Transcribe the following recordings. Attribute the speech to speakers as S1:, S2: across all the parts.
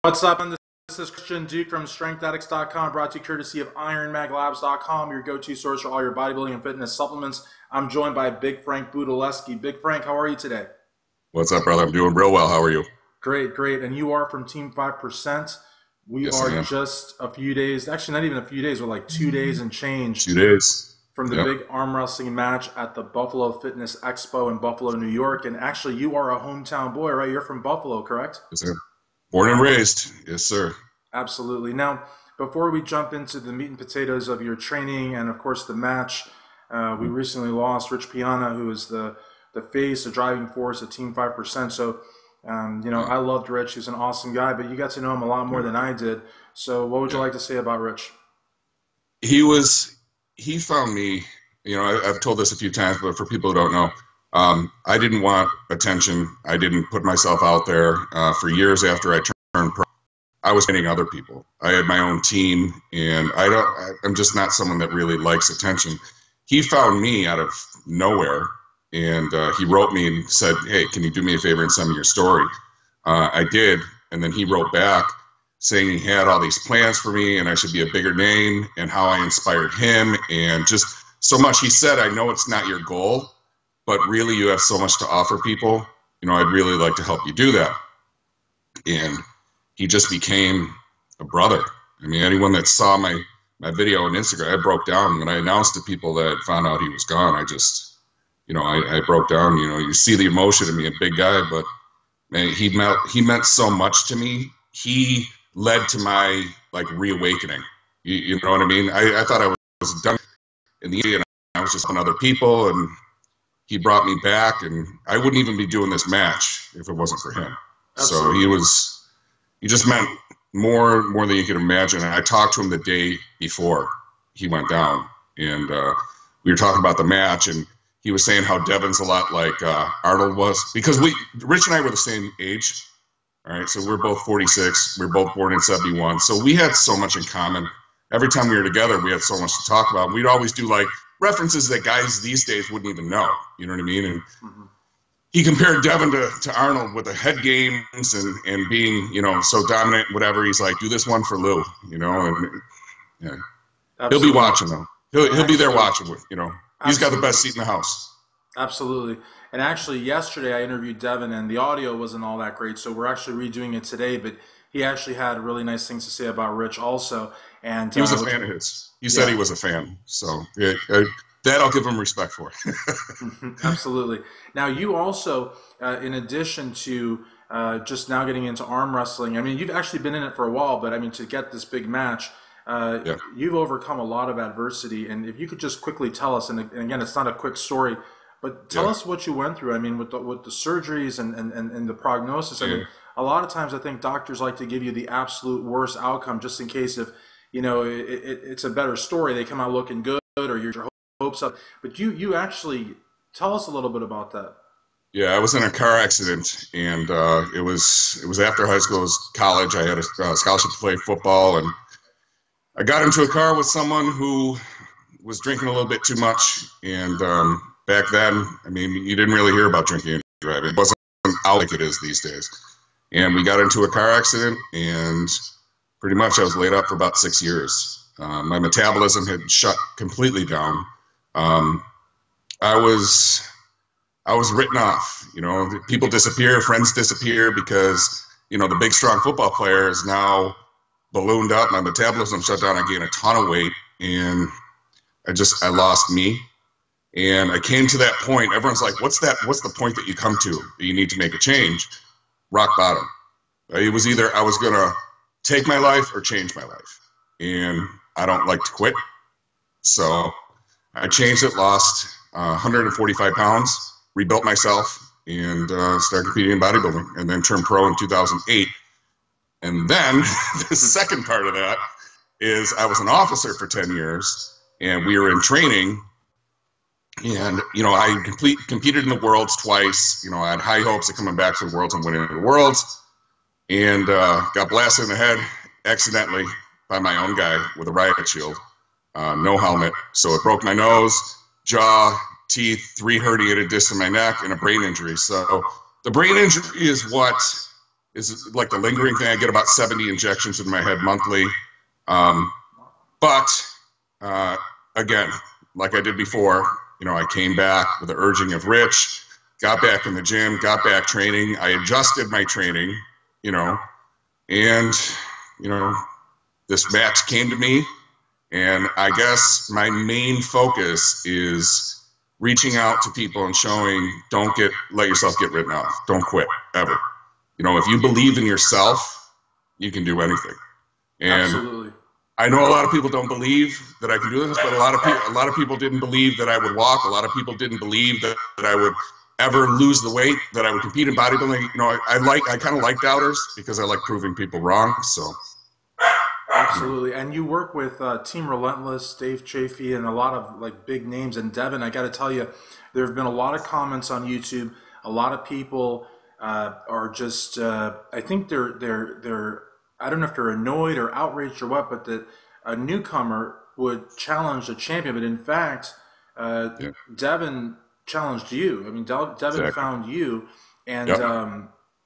S1: What's up? This is Christian Duke from StrengthAddicts.com, brought to you courtesy of IronMagLabs.com, your go-to source for all your bodybuilding and fitness supplements. I'm joined by Big Frank Budaleski. Big Frank, how are you today?
S2: What's up, brother? I'm doing real well. How are you?
S1: Great, great. And you are from Team 5%. We are just a few days, actually not even a few days, we're like 2 days and change.
S2: 2 days.
S1: From the big arm wrestling match at the Buffalo Fitness Expo in Buffalo, New York. And actually, you are a hometown boy, right? You're from Buffalo, correct?
S2: Yes, sir. Born and raised. Yes, sir.
S1: Absolutely. Now, before we jump into the meat and potatoes of your training and, of course, the match, we recently lost Rich Piana, who is the face, the driving force of Team 5%. So, I loved Rich. He's an awesome guy, but you got to know him a lot more than I did. So what would you like to say about Rich?
S2: He found me, I've told this a few times, but for people who don't know, I didn't want attention. I didn't put myself out there. For years after I turned pro, I was getting other people. I had my own team, and I'm just not someone that really likes attention. He found me out of nowhere, and he wrote me and said, "Hey, can you do me a favor and send me your story?" I did, and then he wrote back saying he had all these plans for me and I should be a bigger name and how I inspired him and just so much. He said, "I know it's not your goal, but really you have so much to offer people. I'd really like to help you do that." And he just became a brother. I mean, anyone that saw my video on Instagram, I broke down. When I announced to people that found out he was gone, I just, I broke down. You see the emotion in me, a big guy, but man, he meant so much to me. He led to my reawakening. You know what I mean? I thought I was done in the end, and I was just helping other people, and he brought me back, and I wouldn't even be doing this match if it wasn't for him. Absolutely. So he just meant more than you could imagine. And I talked to him the day before he went down, and we were talking about the match, and he was saying how Devon's a lot like Arnold was, because Rich and I were the same age. All right, so we're both 46. We're both born in 71. So we had so much in common. Every time we were together, we had so much to talk about. We'd always do references that guys these days wouldn't even know. You know what I mean? And he compared Devon to Arnold with the head games and being, so dominant, whatever. He's like, do this one for Lou, and he'll be watching though. He'll be there watching with, he's got the best seat in the house.
S1: Absolutely. And actually, yesterday I interviewed Devon, and the audio wasn't all that great, so we're actually redoing it today. But he actually had really nice things to say about Rich also. And
S2: he was a fan of his. He said he was a fan, so that I'll give him respect for.
S1: Absolutely. Now, you also, in addition to just now getting into arm wrestling, I mean, you've actually been in it for a while, but I mean, to get this big match, you've overcome a lot of adversity. And if you could just quickly tell us, and again, it's not a quick story, but tell us what you went through. I mean, with the surgeries and the prognosis. I mean, a lot of times I think doctors like to give you the absolute worst outcome just in case if, it's a better story. They come out looking good or your hopes up. But you actually tell us a little bit about that.
S2: Yeah, I was in a car accident, and it was after high school. It was college. I had a scholarship to play football, and I got into a car with someone who was drinking a little bit too much, and back then, I mean, you didn't really hear about drinking and driving. It wasn't out like it is these days. And we got into a car accident, and pretty much I was laid up for about 6 years. My metabolism had shut completely down. I was written off. People disappear, friends disappear because, the big, strong football player is now ballooned up. My metabolism shut down. I gained a ton of weight, and I lost me. And I came to that point. Everyone's like, what's the point that you come to that you need to make a change? Rock bottom. It was either I was going to take my life or change my life. And I don't like to quit. So I changed it, lost 145 pounds, rebuilt myself, and started competing in bodybuilding, and then turned pro in 2008. And then the second part of that is I was an officer for 10 years, and we were in training. And, I competed in the Worlds twice. I had high hopes of coming back to the Worlds and winning the Worlds. And got blasted in the head accidentally by my own guy with a riot shield. No helmet. So it broke my nose, jaw, teeth, 3 herniated discs in my neck, and a brain injury. So the brain injury is what is like the lingering thing. I get about 70 injections in my head monthly. But again, like I did before, I came back with the urging of Rich, got back in the gym, got back training. I adjusted my training, and, this match came to me. And I guess my main focus is reaching out to people and showing, don't let yourself get written off. Don't quit, ever. If you believe in yourself, you can do anything. And
S1: absolutely.
S2: I know a lot of people don't believe that I can do this, but a lot of people didn't believe that I would walk. A lot of people didn't believe that I would ever lose the weight, that I would compete in bodybuilding. I kind of like doubters because I like proving people wrong. So.
S1: Absolutely. And you work with Team Relentless, Dave Chafee, and a lot of big names. And Devon, I got to tell you, there have been a lot of comments on YouTube. A lot of people are just, I think they're I don't know if they're annoyed or outraged or what, but that a newcomer would challenge a champion. But in fact, Devon challenged you. I mean, Devon
S2: Exactly.
S1: found you. And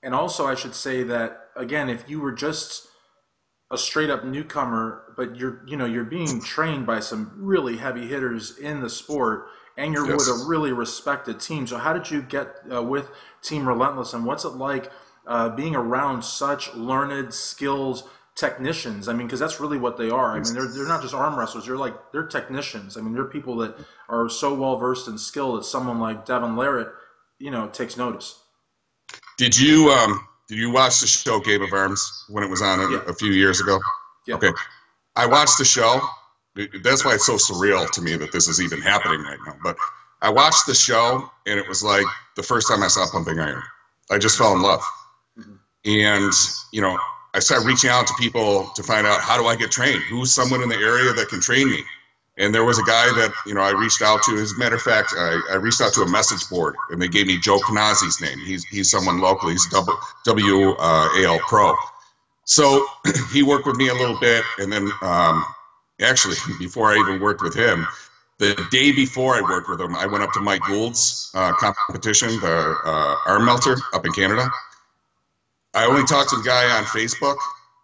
S1: and also I should say that, again, if you were just a straight up newcomer, but you're being trained by some really heavy hitters in the sport, and you're with a really respected team. So how did you get with Team Relentless, and what's it like being around such learned, skilled technicians? I mean, because that's really what they are. I mean, they're not just arm wrestlers. They're technicians. I mean, they're people that are so well versed and skilled that someone like Devon Larratt, takes notice.
S2: Did you watch the show Game of Arms when it was on a few years ago?
S1: Yeah.
S2: Okay. I watched the show. That's why it's so surreal to me that this is even happening right now. But I watched the show, and it was like the first time I saw Pumping Iron. I just fell in love. Mm-hmm. And, I started reaching out to people to find out, how do I get trained? Who's someone in the area that can train me? And there was a guy that, I reached out to. As a matter of fact, I reached out to a message board, and they gave me Joe Knazi's name. He's someone local. He's WAL Pro. So he worked with me a little bit, and then actually, before I even worked with him, the day before I worked with him, I went up to Mike Gould's competition, the arm melter up in Canada. I only talked to the guy on Facebook,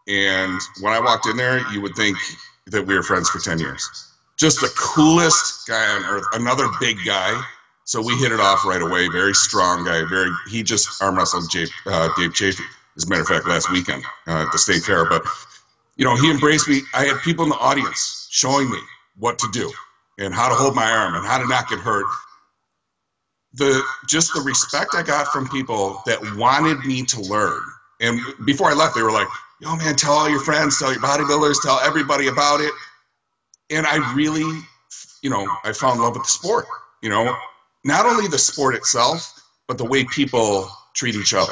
S2: and when I walked in there, you would think that we were friends for 10 years. Just the coolest guy on earth, another big guy. So we hit it off right away. Very strong guy. He just arm wrestled Dave Chafee, as a matter of fact, last weekend at the State Fair. But, he embraced me. I had people in the audience showing me what to do and how to hold my arm and how to not get hurt. Just the respect I got from people that wanted me to learn. And before I left, they were like, yo, man, tell all your friends, tell your bodybuilders, tell everybody about it. And I really, I fell in love with the sport, not only the sport itself, but the way people treat each other,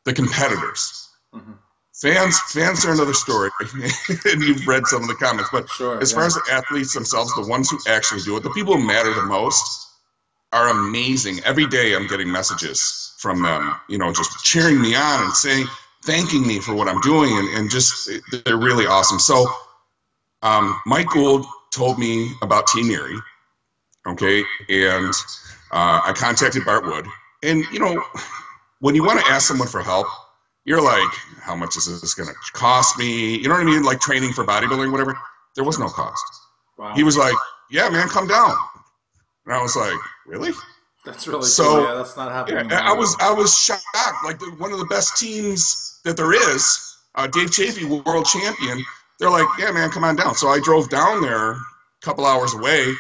S2: the competitors. Mm-hmm. Fans are another story, and you've read some of the comments. But as far as the athletes themselves, the ones who actually do it, the people who matter the most are amazing. Every day I'm getting messages from them, just cheering me on and thanking me for what I'm doing, and just, they're really awesome. So Mike Gould told me about Team Erie, okay, and I contacted Bart Wood. And, when you want to ask someone for help, you're like, how much is this going to cost me? You know what I mean? Like training for bodybuilding, whatever. There was no cost. Wow. He was like, yeah, man, come down. And I was like, really?
S1: That's really cool. Yeah, that's not happening.
S2: Yeah, I was shocked. Like one of the best teams that there is, Dave Chafee, world champion. They're like, yeah, man, come on down. So I drove down there a couple hours away,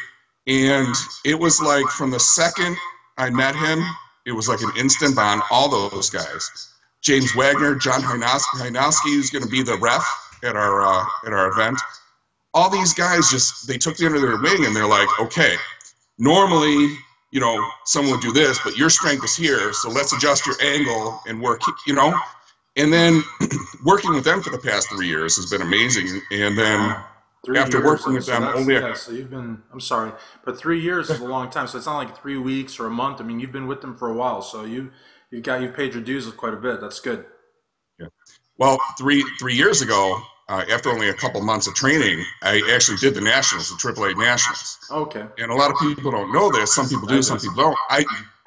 S2: and it was like from the second I met him, it was like an instant bond. All those guys, James Wagner, John Hajnowski, who's going to be the ref at our event. All these guys they took me under their wing, and they're like, okay, normally, someone would do this, but your strength is here, so let's adjust your angle and work, And then working with them for the past 3 years has been amazing. And then after working with them,
S1: so you've been, I'm sorry, but 3 years is a long time. So it's not like 3 weeks or a month. I mean, you've been with them for a while, so you've paid your dues quite a bit. That's good.
S2: Yeah. Well, three years ago, after only a couple months of training, I actually did the nationals, the AAA nationals.
S1: Okay.
S2: And a lot of people don't know this. Some people do, some people don't.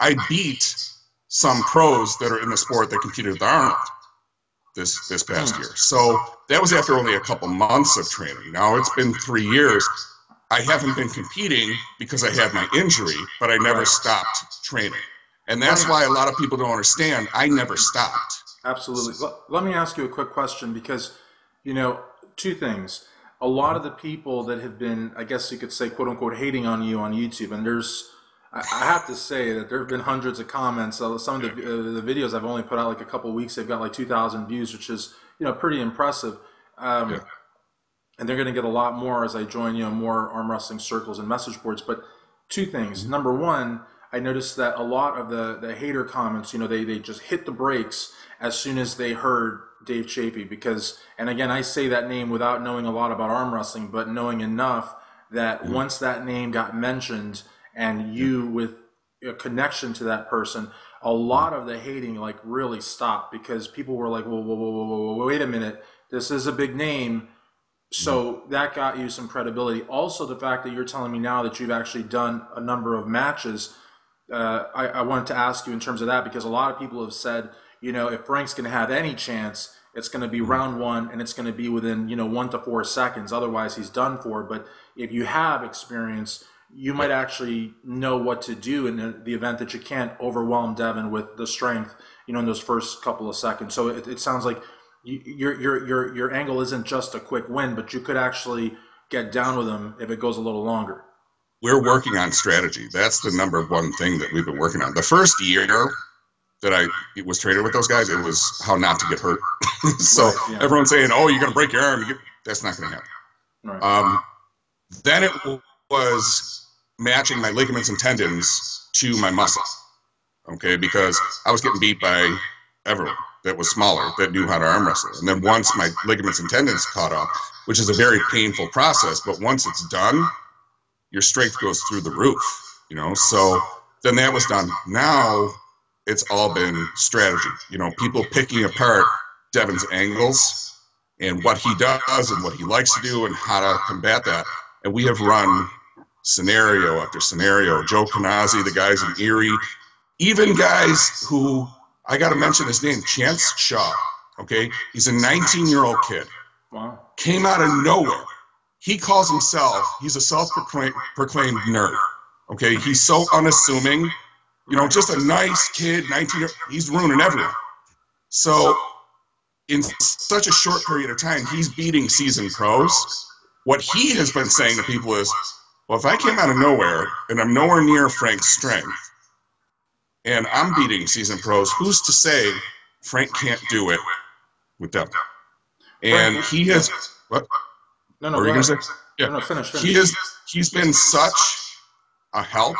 S2: I beat some pros that are in the sport that competed at the Arnold. this past year. So that was after only a couple months of training. Now it's been 3 years. I haven't been competing because I had my injury, but I never stopped training. And that's why a lot of people don't understand. I never stopped.
S1: Absolutely. Let me ask you a quick question because, you know, two things. A lot of the people that have been, I guess you could say, quote unquote, hating on you on YouTube, and I have to say that there have been hundreds of comments. Some of the videos I've only put out like a couple of weeks, they've got like 2,000 views, which is, you know, pretty impressive. And they're going to get a lot more as I join, you know, more arm wrestling circles and message boards. But two things. Number one, I noticed that a lot of the hater comments, you know, they just hit the brakes as soon as they heard Dave Chapey, because, and again, I say that name without knowing a lot about arm wrestling, but knowing enough that once that name got mentioned and you with a connection to that person, a lot of the hating like really stopped, because people were like, whoa, wait a minute, this is a big name. So that got you some credibility. Also, the fact that you're telling me now that you've actually done a number of matches, I wanted to ask you in terms of that, because a lot of people have said, you know, if Frank's going to have any chance, it's going to be round one, and it's going to be within, you know, 1 to 4 seconds. Otherwise, he's done for. But if you have experience, you might actually know what to do in the event that you can't overwhelm Devon with the strength, you know, in those first couple of seconds. So it sounds like your angle isn't just a quick win, but you could actually get down with him if it goes a little longer.
S2: We're working on strategy. That's the number one thing that we've been working on. The first year that I was training with those guys, it was how not to get hurt. So everyone's saying, oh, you're going to break your arm. That's not going to happen. Right. Then it was matching my ligaments and tendons to my muscle, okay, because I was getting beat by everyone that was smaller, that knew how to arm wrestle. And then once my ligaments and tendons caught up, which is a very painful process, but once it's done, your strength goes through the roof, you know. So then that was done. Now it's all been strategy, you know, people picking apart Devon's angles and what he does and what he likes to do and how to combat that. And we have run scenario after scenario. Joe Canazzi, the guys in Erie, even guys who, I got to mention his name, Chance Shaw, okay? He's a 19-year-old kid.
S1: Wow. Came
S2: out of nowhere. He calls himself, he's a self-proclaimed nerd, okay? He's so unassuming, you know, just a nice kid, 19, he's ruining everyone. So in such a short period of time, he's beating seasoned pros. What he has been saying to people is, well, if I came out of nowhere and I'm nowhere near Frank's strength and I'm beating seasoned pros, who's to say Frank can't do it with Devon? And he has, what?
S1: No,
S2: what were you going to say? Yeah.
S1: No, finish.
S2: He's been such a help.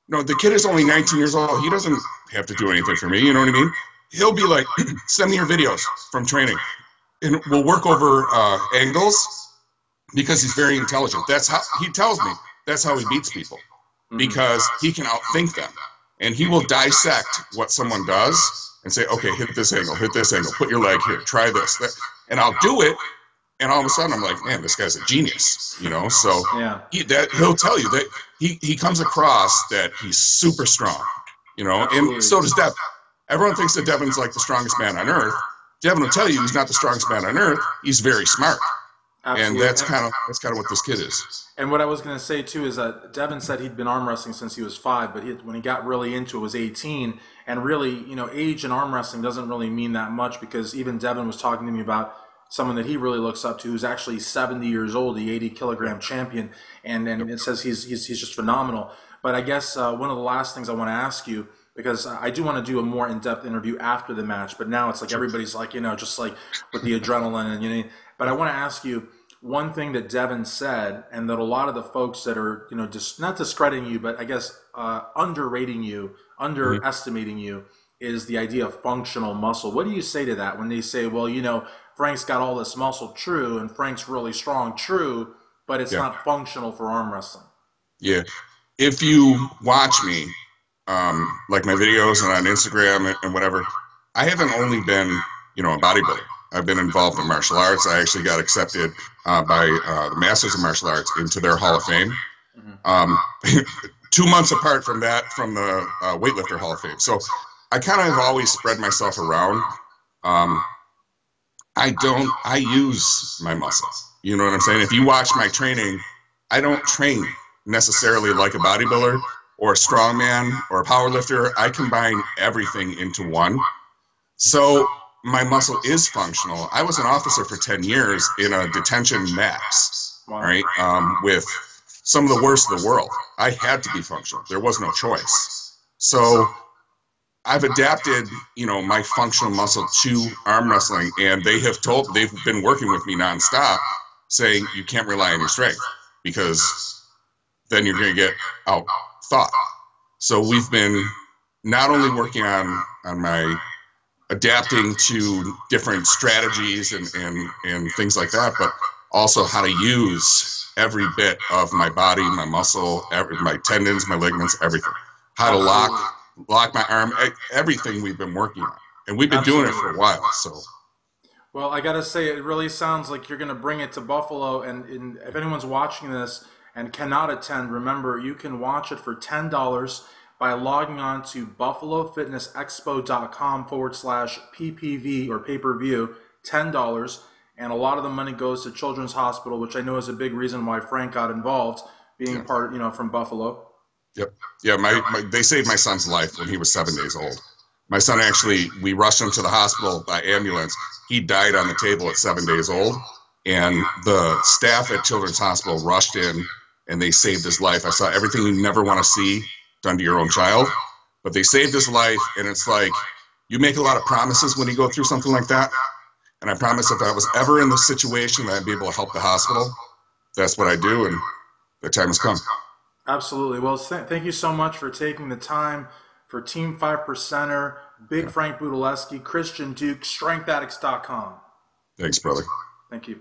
S2: No, the kid is only 19 years old. He doesn't have to do anything for me. You know what I mean? He'll be like, send me your videos from training. And we'll work over angles because he's very intelligent. That's how he tells me. That's how he beats people, because he can outthink them. And he will dissect what someone does and say, okay, hit this angle, put your leg here, try this. That. And I'll do it. And all of a sudden, I'm like, man, this guy's a genius, you know? So he'll tell you that he comes across that he's super strong, you know? Absolutely. And so does Devon. Everyone thinks that Devon's like the strongest man on earth. Devon will tell you he's not the strongest man on earth. He's very smart. Absolutely. And that's kind of what this kid is.
S1: And what I was going to say, too, is that Devon said he'd been arm wrestling since he was 5, but when he got really into it was 18. And really, you know, age in arm wrestling doesn't really mean that much, because even Devon was talking to me about someone that he really looks up to, who's actually 70 years old, the 80-kilogram champion, and it says he's just phenomenal. But I guess one of the last things I want to ask you, because I do want to do a more in-depth interview after the match, but now it's like everybody's like, you know, just like with the adrenaline, and you know. But I want to ask you one thing that Devon said, and that a lot of the folks that are, you know, just not discrediting you, but I guess underrating you, underestimating you, is the idea of functional muscle. What do you say to that when they say, well, you know, Frank's got all this muscle, true, and Frank's really strong, true, but it's not functional for arm wrestling?
S2: Yeah. If you watch me, like my videos and on Instagram and whatever, I haven't only been, you know, a bodybuilder. I've been involved in martial arts. I actually got accepted by the Masters of Martial Arts into their Hall of Fame. 2 months apart from that, from the Weightlifter Hall of Fame. So I kind of have always spread myself around. I use my muscle. You know what I'm saying? If you watch my training, I don't train necessarily like a bodybuilder or a strongman or a powerlifter. I combine everything into one. So my muscle is functional. I was an officer for 10 years in a detention max,
S1: Wow.
S2: right? With some of the worst of the world. I had to be functional. There was no choice. So I've adapted, my functional muscle to arm wrestling, and they've been working with me nonstop, saying you can't rely on your strength because then you're going to get out thought. So we've been not only working on my adapting to different strategies and things like that, but also how to use every bit of my body, my muscle, my tendons, my ligaments, everything. How to lock my arm, everything we've been working on. And we've been doing it for a while. So,
S1: well, I got to say, it really sounds like you're going to bring it to Buffalo. And if anyone's watching this and cannot attend, remember, you can watch it for $10 by logging on to buffalofitnessexpo.com/PPV or pay-per-view, $10. And a lot of the money goes to Children's Hospital, which I know is a big reason why Frank got involved, being part, from Buffalo.
S2: Yep. Yeah, they saved my son's life when he was 7 days old. My son we rushed him to the hospital by ambulance. He died on the table at 7 days old, and the staff at Children's Hospital rushed in, and they saved his life. I saw everything you never want to see done to your own child, but they saved his life, and it's like you make a lot of promises when you go through something like that, and I promise if I was ever in the situation that I'd be able to help the hospital, that's what I do, and the time has come.
S1: Absolutely. Well, thank you so much for taking the time for Team 5%er, Big Frank Budaleski, Christian Duke, StrengthAddicts.com.
S2: Thanks, brother.
S1: Thank you.